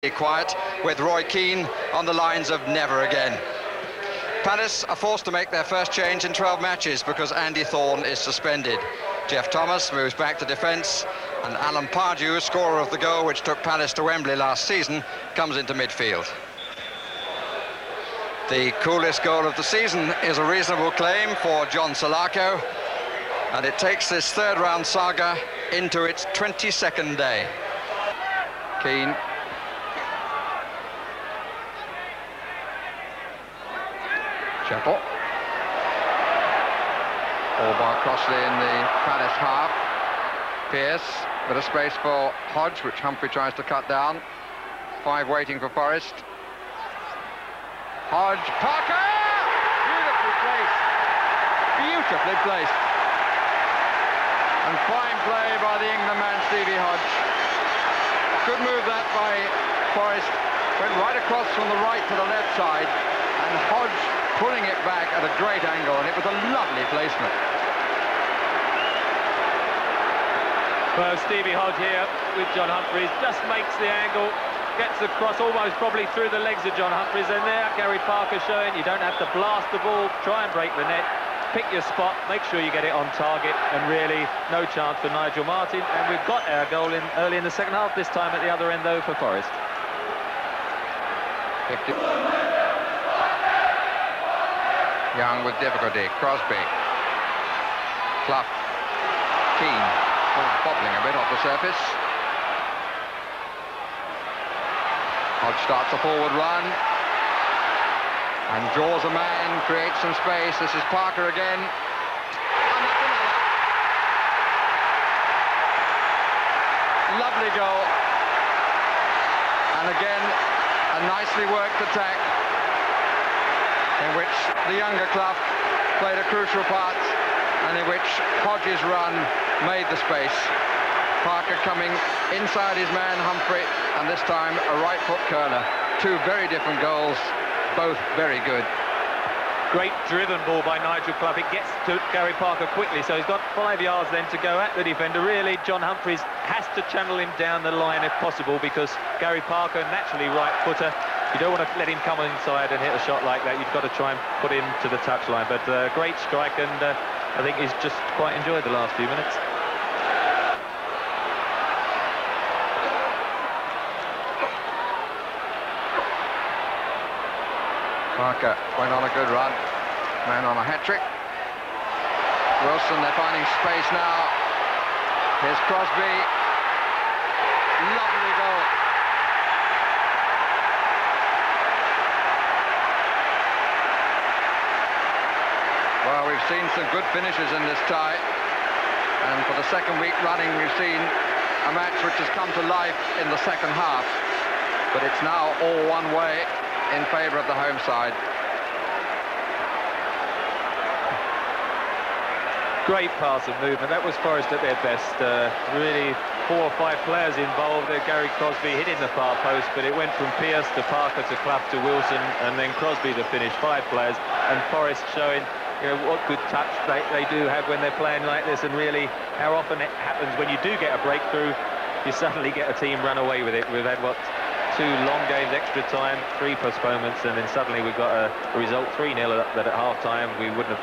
Quiet, with Roy Keane on the lines of never again. Palace are forced to make their first change in 12 matches because Andy Thorne is suspended. Jeff Thomas moves back to defence, and Alan Pardew, scorer of the goal which took Palace to Wembley last season, comes into midfield. The coolest goal of the season is a reasonable claim for John Salako, and it takes this third-round saga into its 22nd day. Keane. Chapel. All bar Crossley in the Palace half. Pearce, bit of space for Hodge, which Humphrey tries to cut down. 5 waiting for Forrest. Hodge, Parker! Beautifully placed. Beautifully placed. And fine play by the England man, Stevie Hodge. Good move that by Forrest. Went right across from the right to the left side, and Hodge pulling it back at a great angle, and it was a lovely placement. Well, Stevie Hodge here with John Humphreys just makes the angle, gets across almost probably through the legs of John Humphreys, and there Gary Parker showing you don't have to blast the ball, try and break the net, pick your spot, make sure you get it on target, and really no chance for Nigel Martyn. And we've got our goal in early in the second half, this time at the other end though for Forest. Young with difficulty, Crosby, Clough, Keane, bobbling a bit off the surface. Hodge starts a forward run and draws a man, creates some space. This is Parker again. And that's another. Lovely goal. And again, a nicely worked attack, in which the younger Clough played a crucial part, and in which Hodge's run made the space. Parker coming inside his man Humphrey, and this time a right foot curler. 2 very different goals, both very good. Great driven ball by Nigel Clough. It gets to Gary Parker quickly, so he's got 5 yards then to go at the defender. Really, John Humphreys has to channel him down the line if possible, because Gary Parker, naturally right footer, you don't want to let him come inside and hit a shot like that. You've got to try and put him to the touchline. But great strike, and I think he's just quite enjoyed the last few minutes. Parker went on a good run, man on a hat-trick. Wilson, they're finding space now. Here's Crosby. Lovely goal. Well, we've seen some good finishes in this tie, and for the second week running we've seen a match which has come to life in the second half, but it's now all one way in favour of the home side. Great pass of movement. That was Forest at their best. Really 4 or 5 players involved there. Gary Crosby hitting the far post, but it went from Pearce to Parker to Clough to Wilson, and then Crosby to finish. 5 players, and Forest showing what good touch they do have when they're playing like this, and really how often it happens when you do get a breakthrough, you suddenly get a team run away with it. We've had, what, 2 long games, extra time, 3 postponements, and then suddenly we've got a result 3-0 that at half-time we wouldn't have